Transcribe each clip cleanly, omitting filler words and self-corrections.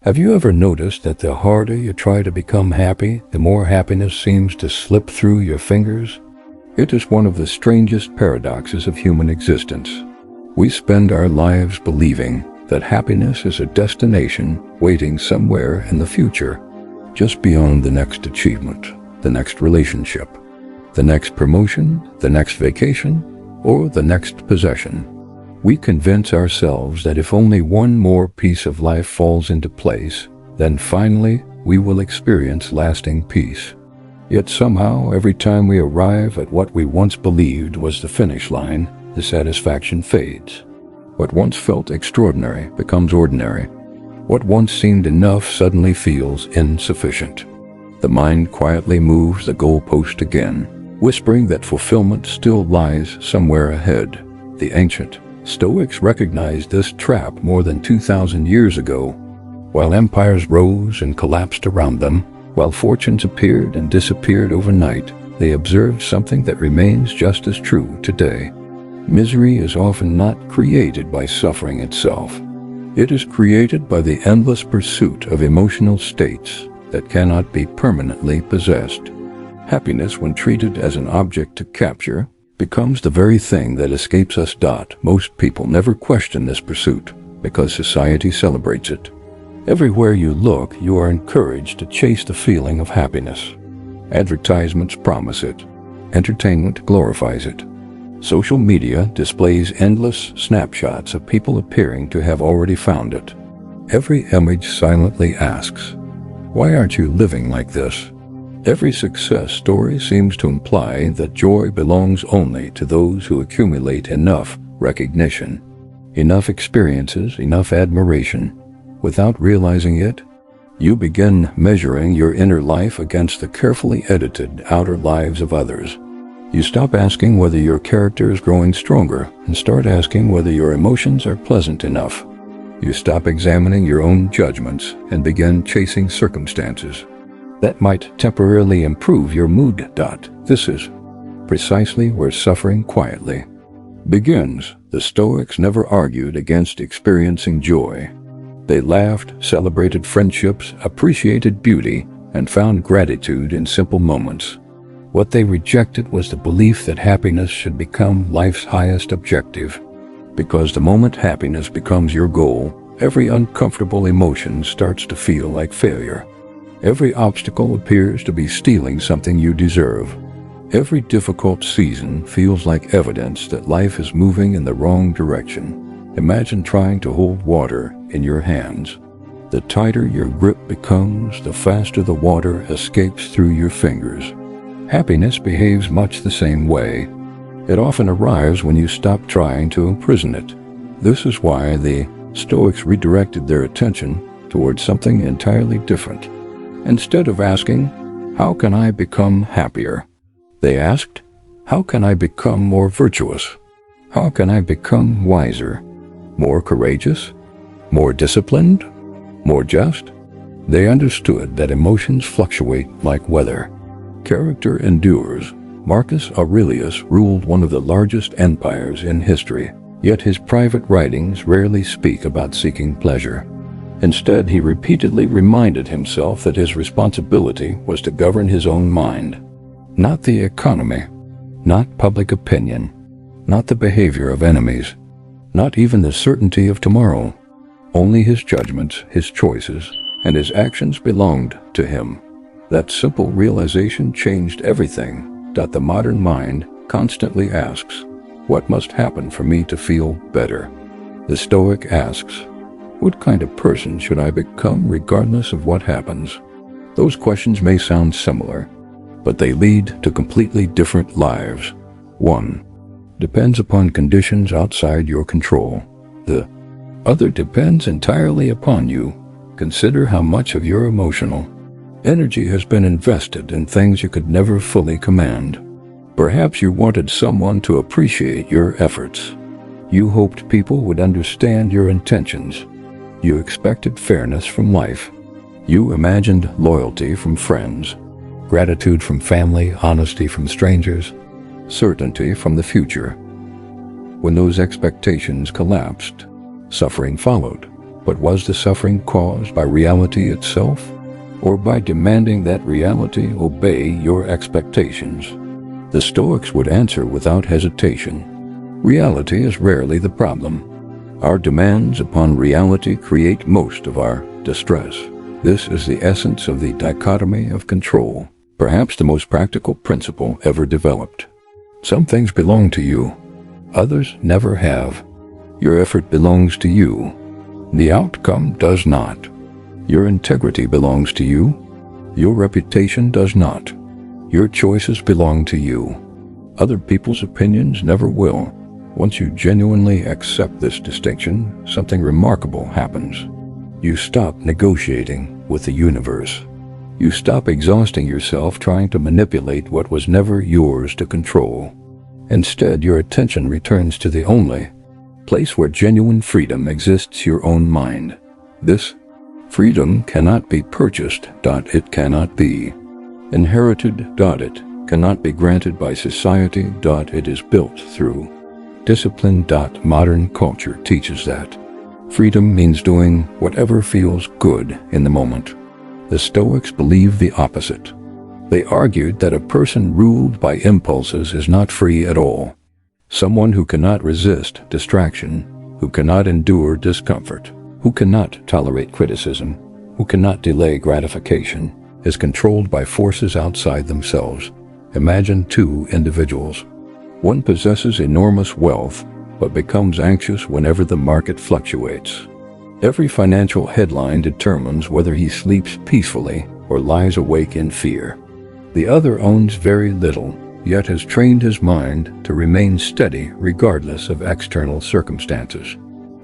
Have you ever noticed that the harder you try to become happy, the more happiness seems to slip through your fingers? It is one of the strangest paradoxes of human existence. We spend our lives believing that happiness is a destination waiting somewhere in the future, just beyond the next achievement, the next relationship, the next promotion, the next vacation, or the next possession. We convince ourselves that if only one more piece of life falls into place, then finally we will experience lasting peace. Yet somehow, every time we arrive at what we once believed was the finish line, the satisfaction fades. What once felt extraordinary becomes ordinary. What once seemed enough suddenly feels insufficient. The mind quietly moves the goalpost again, whispering that fulfillment still lies somewhere ahead. The ancient Stoics recognized this trap more than 2,000 years ago. While empires rose and collapsed around them, while fortunes appeared and disappeared overnight, they observed something that remains just as true today. Misery is often not created by suffering itself. It is created by the endless pursuit of emotional states that cannot be permanently possessed. Happiness, when treated as an object to capture, becomes the very thing that escapes us. Most people never question this pursuit because society celebrates it. Everywhere you look, you are encouraged to chase the feeling of happiness. Advertisements promise it. Entertainment glorifies it. Social media displays endless snapshots of people appearing to have already found it. Every image silently asks, "Why aren't you living like this?" Every success story seems to imply that joy belongs only to those who accumulate enough recognition, enough experiences, enough admiration. Without realizing it, you begin measuring your inner life against the carefully edited outer lives of others. You stop asking whether your character is growing stronger and start asking whether your emotions are pleasant enough. You stop examining your own judgments and begin chasing circumstances that might temporarily improve your mood. This is precisely where suffering quietly begins. The Stoics never argued against experiencing joy. They laughed, celebrated friendships, appreciated beauty, and found gratitude in simple moments. What they rejected was the belief that happiness should become life's highest objective. Because the moment happiness becomes your goal, every uncomfortable emotion starts to feel like failure. Every obstacle appears to be stealing something you deserve. Every difficult season feels like evidence that life is moving in the wrong direction. Imagine trying to hold water in your hands. The tighter your grip becomes, the faster the water escapes through your fingers. Happiness behaves much the same way. It often arrives when you stop trying to imprison it. This is why the Stoics redirected their attention towards something entirely different. Instead of asking, "How can I become happier?" they asked, "How can I become more virtuous? How can I become wiser, more courageous, more disciplined, more just?" They understood that emotions fluctuate like weather. Character endures. Marcus Aurelius ruled one of the largest empires in history, yet his private writings rarely speak about seeking pleasure. Instead, he repeatedly reminded himself that his responsibility was to govern his own mind. Not the economy, not public opinion, not the behavior of enemies, not even the certainty of tomorrow. Only his judgments, his choices, and his actions belonged to him. That simple realization changed everything. The modern mind constantly asks, "What must happen for me to feel better?" The Stoic asks, "What kind of person should I become regardless of what happens?" Those questions may sound similar, but they lead to completely different lives. One depends upon conditions outside your control. The other depends entirely upon you. Consider how much of your emotional energy has been invested in things you could never fully command. Perhaps you wanted someone to appreciate your efforts. You hoped people would understand your intentions. You expected fairness from life. You imagined loyalty from friends, gratitude from family, honesty from strangers, certainty from the future. When those expectations collapsed, suffering followed. But was the suffering caused by reality itself, or by demanding that reality obey your expectations? The Stoics would answer without hesitation. Reality is rarely the problem. Our demands upon reality create most of our distress. This is the essence of the dichotomy of control, perhaps the most practical principle ever developed. Some things belong to you, others never have. Your effort belongs to you. The outcome does not. Your integrity belongs to you. Your reputation does not. Your choices belong to you. Other people's opinions never will. Once you genuinely accept this distinction, something remarkable happens. You stop negotiating with the universe. You stop exhausting yourself trying to manipulate what was never yours to control. Instead, your attention returns to the only place where genuine freedom exists, your own mind. This freedom cannot be purchased. It cannot be inherited. It cannot be granted by society. It is built through discipline. Modern culture teaches that freedom means doing whatever feels good in the moment. The Stoics believe the opposite. They argued that a person ruled by impulses is not free at all. Someone who cannot resist distraction, who cannot endure discomfort, who cannot tolerate criticism, who cannot delay gratification, is controlled by forces outside themselves. Imagine two individuals. One possesses enormous wealth, but becomes anxious whenever the market fluctuates. Every financial headline determines whether he sleeps peacefully or lies awake in fear. The other owns very little, yet has trained his mind to remain steady regardless of external circumstances.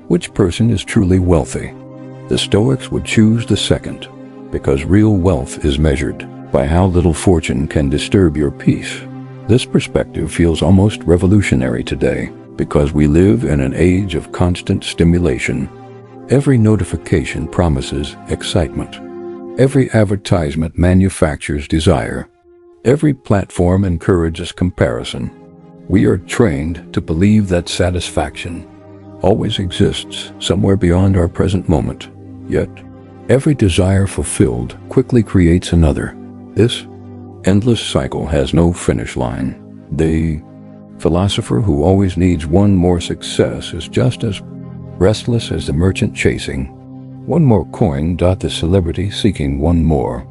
Which person is truly wealthy? The Stoics would choose the second, because real wealth is measured by how little fortune can disturb your peace. This perspective feels almost revolutionary today, because we live in an age of constant stimulation. Every notification promises excitement. Every advertisement manufactures desire. Every platform encourages comparison. We are trained to believe that satisfaction always exists somewhere beyond our present moment. Yet, every desire fulfilled quickly creates another. This endless cycle has no finish line. The philosopher who always needs one more success is just as restless as the merchant chasing one more coin. The celebrity seeking one more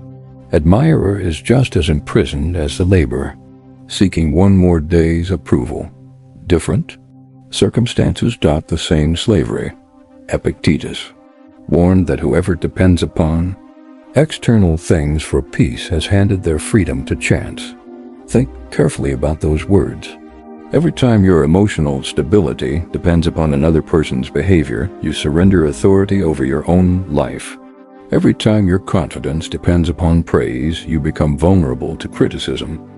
admirer is just as imprisoned as the laborer seeking one more day's approval. Different circumstances. The same slavery. Epictetus warned that whoever depends upon external things for peace has handed their freedom to chance. Think carefully about those words. Every time your emotional stability depends upon another person's behavior, you surrender authority over your own life. Every time your confidence depends upon praise, you become vulnerable to criticism.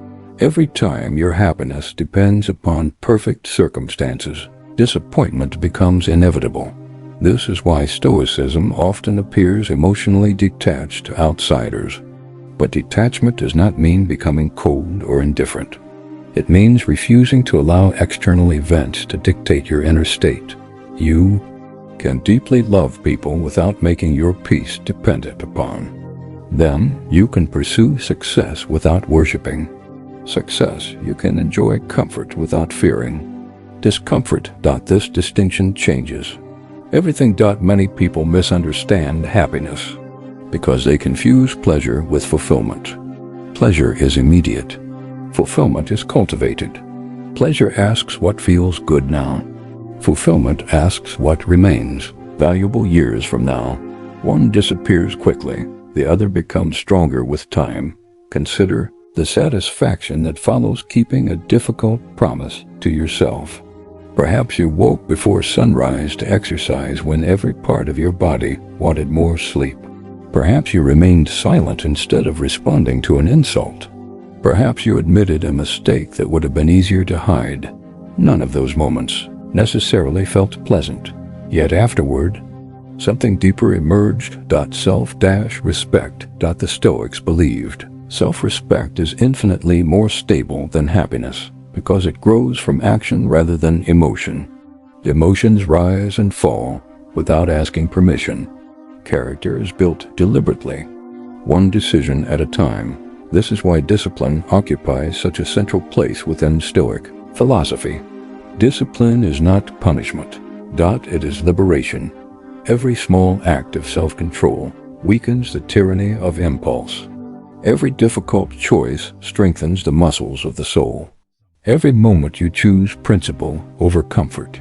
Every time your happiness depends upon perfect circumstances, disappointment becomes inevitable. This is why Stoicism often appears emotionally detached to outsiders. But detachment does not mean becoming cold or indifferent. It means refusing to allow external events to dictate your inner state. You can deeply love people without making your peace dependent upon them. You can pursue success without worshiping success. You can enjoy comfort without fearing discomfort. This distinction changes everything. Many people misunderstand happiness because they confuse pleasure with fulfillment. Pleasure is immediate. Fulfillment is cultivated. Pleasure asks what feels good now. Fulfillment asks what remains valuable years from now. One disappears quickly, the other becomes stronger with time. Consider the satisfaction that follows keeping a difficult promise to yourself. Perhaps you woke before sunrise to exercise when every part of your body wanted more sleep. Perhaps you remained silent instead of responding to an insult. Perhaps you admitted a mistake that would have been easier to hide. None of those moments necessarily felt pleasant. Yet afterward, something deeper emerged. Self-respect. The Stoics believed self-respect is infinitely more stable than happiness because it grows from action rather than emotion. Emotions rise and fall, without asking permission. Character is built deliberately, one decision at a time. This is why discipline occupies such a central place within Stoic philosophy. Discipline is not punishment. It is liberation. Every small act of self-control weakens the tyranny of impulse. Every difficult choice strengthens the muscles of the soul. Every moment you choose principle over comfort,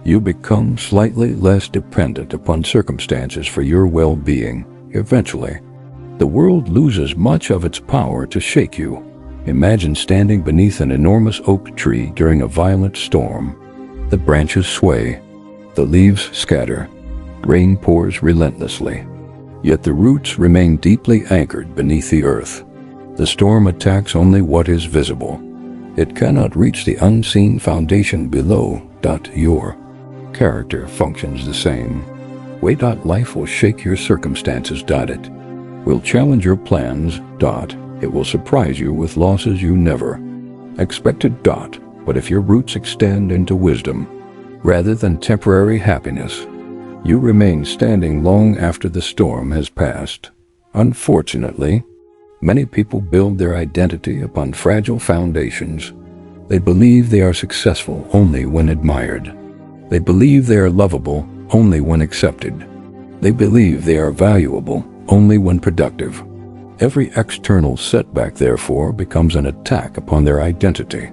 you become slightly less dependent upon circumstances for your well-being. Eventually, the world loses much of its power to shake you. Imagine standing beneath an enormous oak tree during a violent storm. The branches sway, the leaves scatter, rain pours relentlessly. Yet the roots remain deeply anchored beneath the earth. The storm attacks only what is visible. It cannot reach the unseen foundation below. Your character functions the same way. Life will shake your circumstances. It will challenge your plans. It will surprise you with losses you never expected. But if your roots extend into wisdom, rather than temporary happiness, you remain standing long after the storm has passed. Unfortunately, many people build their identity upon fragile foundations. They believe they are successful only when admired. They believe they are lovable only when accepted. They believe they are valuable only when productive. Every external setback, therefore, becomes an attack upon their identity.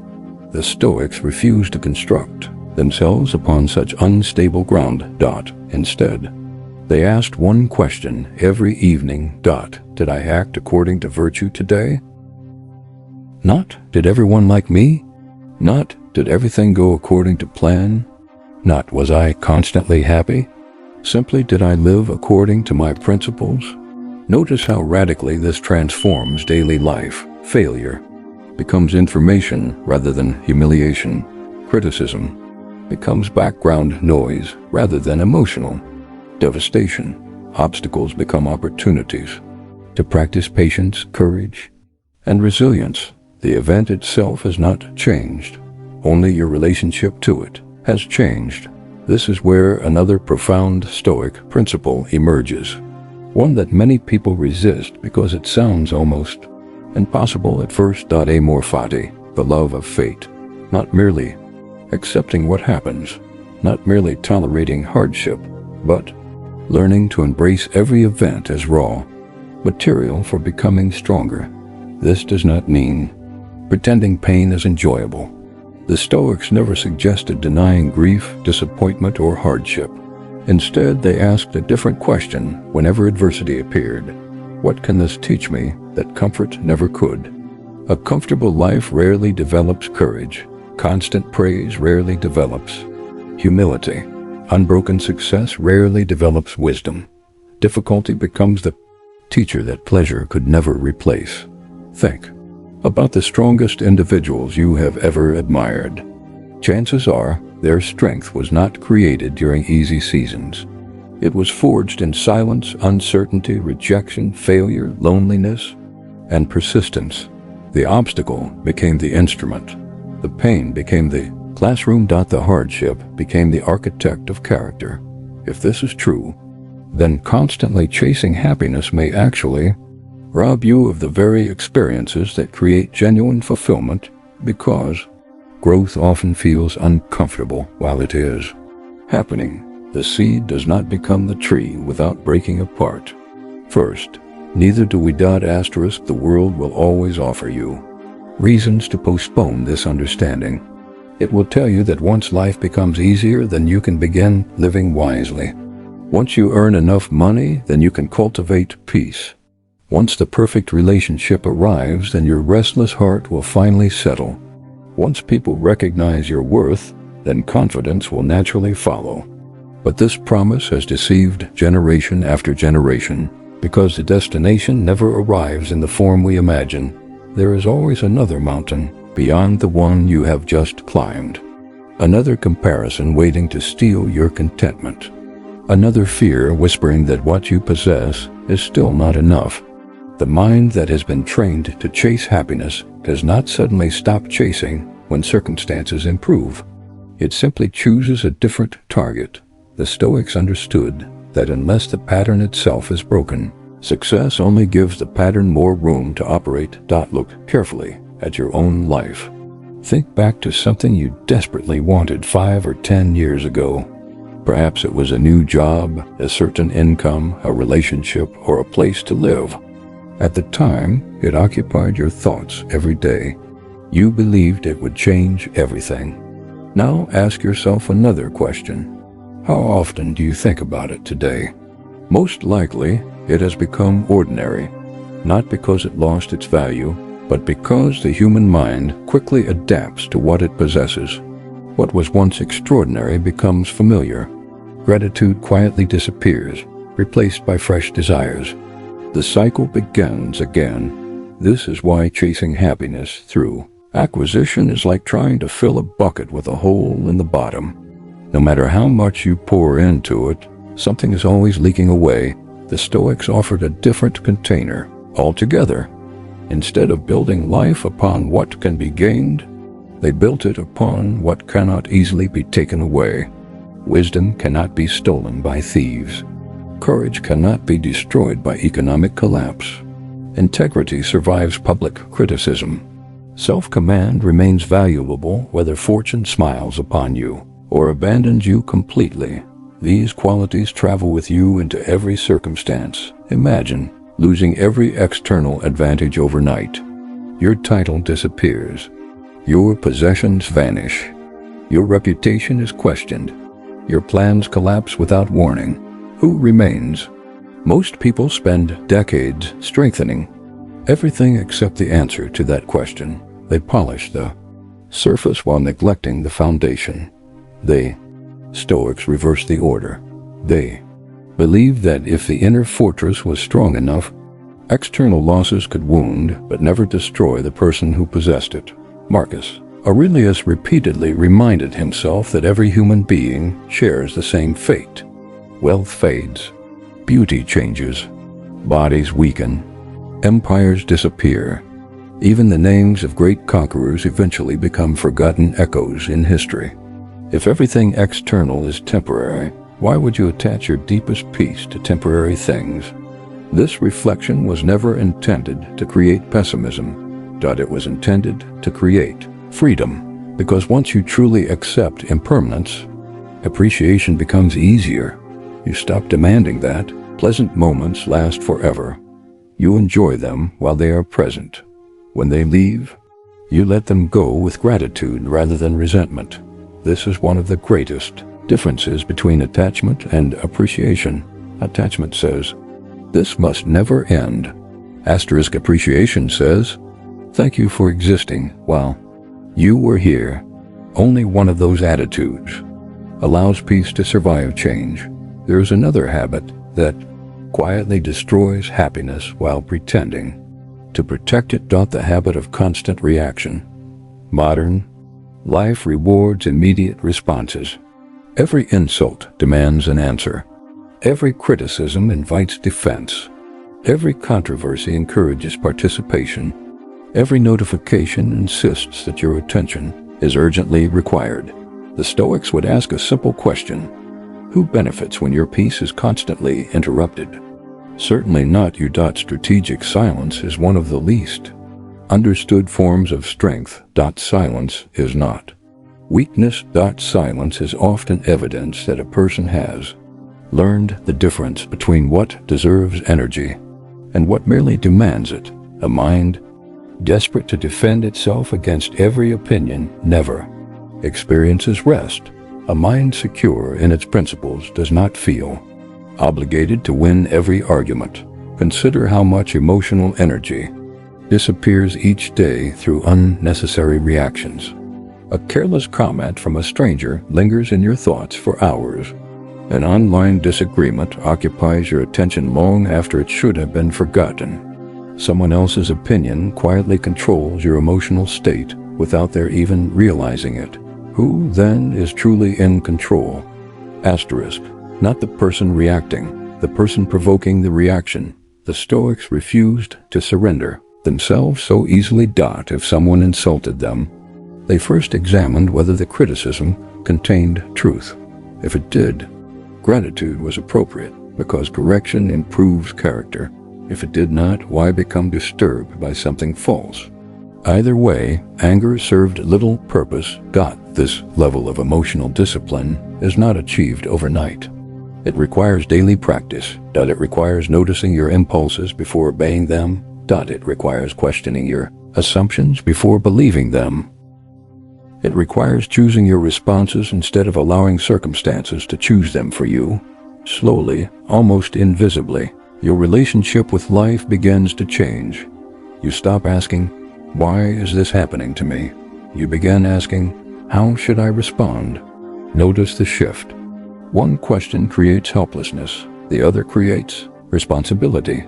The Stoics refuse to construct themselves upon such unstable ground. Instead, they asked one question every evening. Did I act according to virtue today? Not, did everyone like me? Not, did everything go according to plan? Not, was I constantly happy? Simply, did I live according to my principles? Notice how radically this transforms daily life. Failure becomes information rather than humiliation. Criticism becomes background noise rather than emotional devastation. Obstacles become opportunities to practice patience, courage, and resilience. The event itself has not changed. Only your relationship to it has changed. This is where another profound Stoic principle emerges, one that many people resist because it sounds almost impossible at first. Amor fati, the love of fate, not merely accepting what happens, not merely tolerating hardship, but learning to embrace every event as raw material for becoming stronger. This does not mean pretending pain is enjoyable. The Stoics never suggested denying grief, disappointment, or hardship. Instead, they asked a different question whenever adversity appeared. What can this teach me that comfort never could? A comfortable life rarely develops courage. Constant praise rarely develops humility. Unbroken success rarely develops wisdom. Difficulty becomes the teacher that pleasure could never replace. Think about the strongest individuals you have ever admired. Chances are their strength was not created during easy seasons. It was forged in silence, uncertainty, rejection, failure, loneliness, and persistence. The obstacle became the instrument. The pain became the classroom. The hardship became the architect of character. If this is true, then constantly chasing happiness may actually rob you of the very experiences that create genuine fulfillment, because growth often feels uncomfortable while it is happening. The seed does not become the tree without breaking apart. First, neither do we. The world will always offer you reasons to postpone this understanding. It will tell you that once life becomes easier, then you can begin living wisely. Once you earn enough money, then you can cultivate peace. Once the perfect relationship arrives, then your restless heart will finally settle. Once people recognize your worth, then confidence will naturally follow. But this promise has deceived generation after generation, because the destination never arrives in the form we imagine. There is always another mountain beyond the one you have just climbed. Another comparison waiting to steal your contentment. Another fear whispering that what you possess is still not enough. The mind that has been trained to chase happiness does not suddenly stop chasing when circumstances improve. It simply chooses a different target. The Stoics understood that unless the pattern itself is broken, success only gives the pattern more room to operate. Look carefully at your own life. Think back to something you desperately wanted 5 or 10 years ago. Perhaps it was a new job, a certain income, a relationship, or a place to live. At the time, it occupied your thoughts every day. You believed it would change everything. Now ask yourself another question. How often do you think about it today? Most likely, it has become ordinary, not because it lost its value, but because the human mind quickly adapts to what it possesses. What was once extraordinary becomes familiar. Gratitude quietly disappears, replaced by fresh desires. The cycle begins again. This is why chasing happiness through acquisition is like trying to fill a bucket with a hole in the bottom. No matter how much you pour into it, something is always leaking away. The Stoics offered a different container altogether. Instead of building life upon what can be gained, they built it upon what cannot easily be taken away. Wisdom cannot be stolen by thieves. Courage cannot be destroyed by economic collapse. Integrity survives public criticism. Self-command remains valuable whether fortune smiles upon you or abandons you completely. These qualities travel with you into every circumstance. Imagine losing every external advantage overnight. Your title disappears. Your possessions vanish. Your reputation is questioned. Your plans collapse without warning. Who remains? Most people spend decades strengthening everything except the answer to that question. They polish the surface while neglecting the foundation. Stoics reverse the order. They believed that if the inner fortress was strong enough, external losses could wound but never destroy the person who possessed it. Marcus Aurelius repeatedly reminded himself that every human being shares the same fate. Wealth fades, beauty changes, bodies weaken, empires disappear. Even the names of great conquerors eventually become forgotten echoes in history. If everything external is temporary, why would you attach your deepest peace to temporary things? This reflection was never intended to create pessimism. It was intended to create freedom, because once you truly accept impermanence, appreciation becomes easier. You stop demanding that pleasant moments last forever. You enjoy them while they are present. When they leave, you let them go with gratitude rather than resentment. This is one of the greatest differences between attachment and appreciation. Attachment says, "This must never end." Appreciation says, "Thank you for existing while you were here." Only one of those attitudes allows peace to survive change. There is another habit that quietly destroys happiness while pretending to protect it. The habit of constant reaction. Modern life rewards immediate responses. Every insult demands an answer. Every criticism invites defense. Every controversy encourages participation. Every notification insists that your attention is urgently required. The Stoics would ask a simple question: who benefits when your peace is constantly interrupted? Certainly not you. Strategic silence is one of the least understood forms of strength. Silence is not weakness. Silence is often evidence that a person has learned the difference between what deserves energy and what merely demands it. A mind desperate to defend itself against every opinion never experiences rest. A mind secure in its principles does not feel obligated to win every argument. Consider how much emotional energy disappears each day through unnecessary reactions. A careless comment from a stranger lingers in your thoughts for hours. An online disagreement occupies your attention long after it should have been forgotten. Someone else's opinion quietly controls your emotional state without their even realizing it. Who then is truly in control? Not the person reacting, the person provoking the reaction. The Stoics refused to surrender themselves so easily. If someone insulted them, they first examined whether the criticism contained truth. If it did, Gratitude was appropriate because correction improves character. If it did not, why become disturbed by something false? Either way, anger served little purpose. This level of emotional discipline is not achieved overnight. It requires daily practice. It requires noticing your impulses before obeying them. It requires questioning your assumptions before believing them. It requires choosing your responses instead of allowing circumstances to choose them for you. Slowly, almost invisibly, your relationship with life begins to change. You stop asking, "Why is this happening to me?" You begin asking, "How should I respond?" Notice the shift. One question creates helplessness, the other creates responsibility.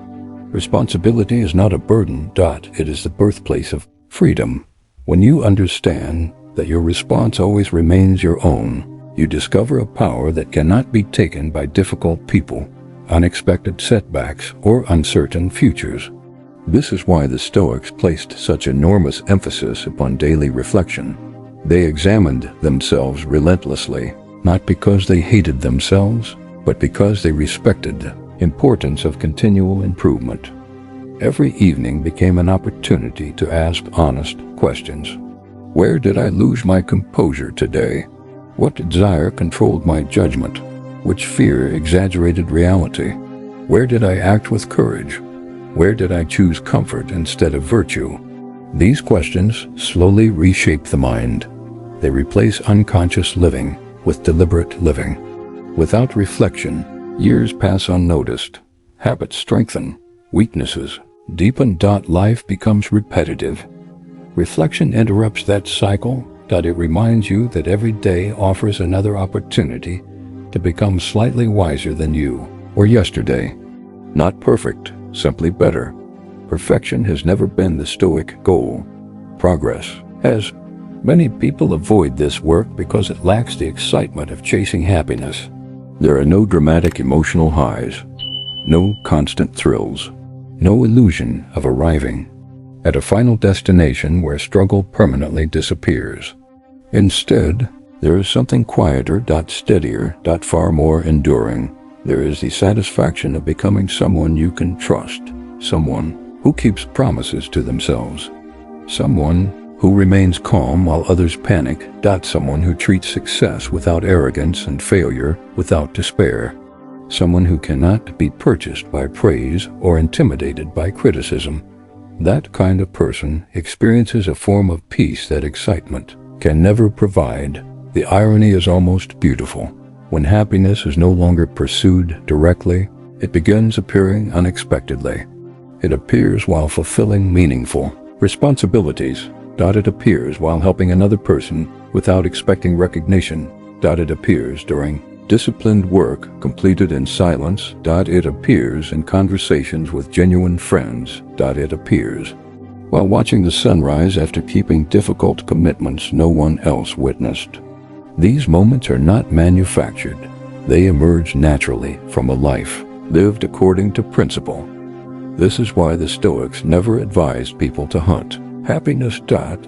Responsibility is not a burden. It is the birthplace of freedom. When you understand that your response always remains your own, you discover a power that cannot be taken by difficult people, unexpected setbacks, or uncertain futures. This is why the Stoics placed such enormous emphasis upon daily reflection. They examined themselves relentlessly, not because they hated themselves, but because they respected the importance of continual improvement. Every evening became an opportunity to ask honest questions. Where did I lose my composure today? What desire controlled my judgment? Which fear exaggerated reality? Where did I act with courage? Where did I choose comfort instead of virtue? These questions slowly reshape the mind. They replace unconscious living with deliberate living. Without reflection, years pass unnoticed. Habits strengthen. Weaknesses deepen. Life becomes repetitive. Reflection interrupts that cycle. It reminds you that every day offers another opportunity to become slightly wiser than you or yesterday. Not perfect, simply better. Perfection has never been the Stoic goal. Progress has. Many people avoid this work because it lacks the excitement of chasing happiness. There are no dramatic emotional highs, no constant thrills, no illusion of arriving at a final destination where struggle permanently disappears. Instead, there is something quieter, steadier, far more enduring. There is the satisfaction of becoming someone you can trust, someone who keeps promises to themselves, someone who remains calm while others panic. Someone who treats success without arrogance and failure without despair. Someone who cannot be purchased by praise or intimidated by criticism. That kind of person experiences a form of peace that excitement can never provide. The irony is almost beautiful. When happiness is no longer pursued directly, it begins appearing unexpectedly. It appears while fulfilling meaningful responsibilities. It appears while helping another person without expecting recognition. It appears during disciplined work completed in silence. It appears in conversations with genuine friends. It appears while watching the sunrise after keeping difficult commitments no one else witnessed. These moments are not manufactured. They emerge naturally from a life lived according to principle. This is why the Stoics never advised people to hunt happiness.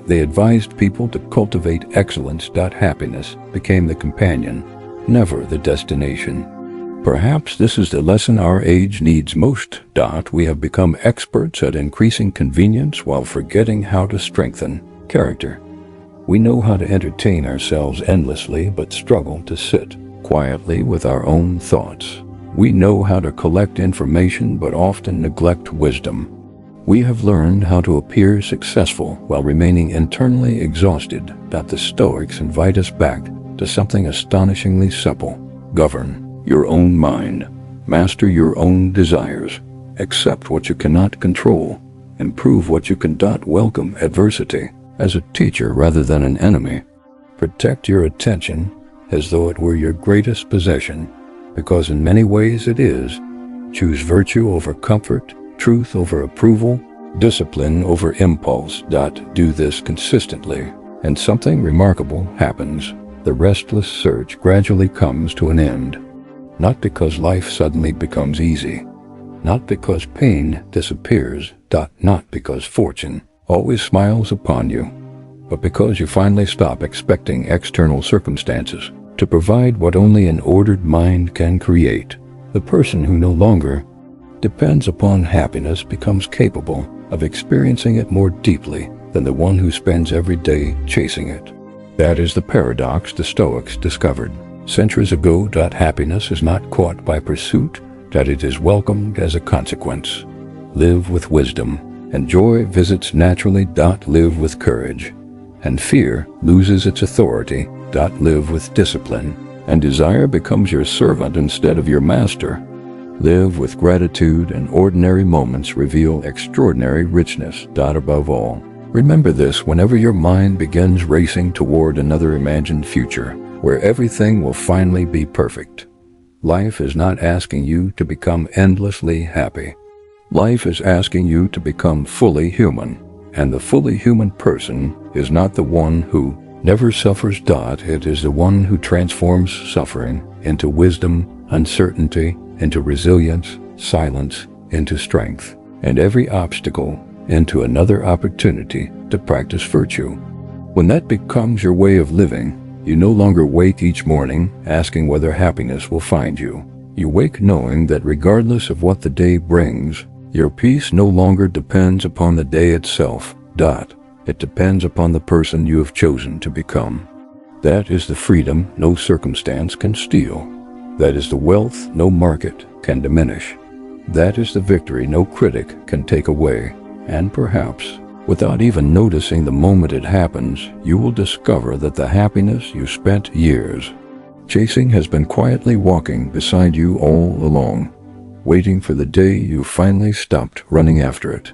They advised people to cultivate excellence. Happiness became the companion, never the destination. Perhaps this is the lesson our age needs most. We have become experts at increasing convenience while forgetting how to strengthen character. We know how to entertain ourselves endlessly but struggle to sit quietly with our own thoughts. We know how to collect information but often neglect wisdom. We have learned how to appear successful while remaining internally exhausted. The Stoics invite us back to something astonishingly simple. Govern your own mind. Master your own desires. Accept what you cannot control. Improve what you can. Welcome adversity as a teacher rather than an enemy. Protect your attention as though it were your greatest possession, because in many ways it is. Choose virtue over comfort, truth over approval, discipline over impulse. Do this consistently, and something remarkable happens. The restless search gradually comes to an end. Not because life suddenly becomes easy, not because pain disappears, not because fortune always smiles upon you, but because you finally stop expecting external circumstances to provide what only an ordered mind can create. The person who no longer depends upon happiness becomes capable of experiencing it more deeply than the one who spends every day chasing it. That is the paradox the Stoics discovered centuries ago. Happiness is not caught by pursuit, that it is welcomed as a consequence. Live with wisdom, and joy visits naturally. Live with courage, and fear loses its authority. Live with discipline, and desire becomes your servant instead of your master. Live with gratitude, and ordinary moments reveal extraordinary richness. Above all, remember this whenever your mind begins racing toward another imagined future, where everything will finally be perfect. Life is not asking you to become endlessly happy. Life is asking you to become fully human, and the fully human person is not the one who never suffers. It is the one who transforms suffering into wisdom, uncertainty into resilience, silence into strength, and every obstacle into another opportunity to practice virtue. When that becomes your way of living, you no longer wake each morning asking whether happiness will find you. You wake knowing that regardless of what the day brings, your peace no longer depends upon the day itself. It depends upon the person you have chosen to become. That is the freedom no circumstance can steal. That is the wealth no market can diminish. That is the victory no critic can take away. And perhaps, without even noticing the moment it happens, you will discover that the happiness you spent years chasing has been quietly walking beside you all along, waiting for the day you finally stopped running after it.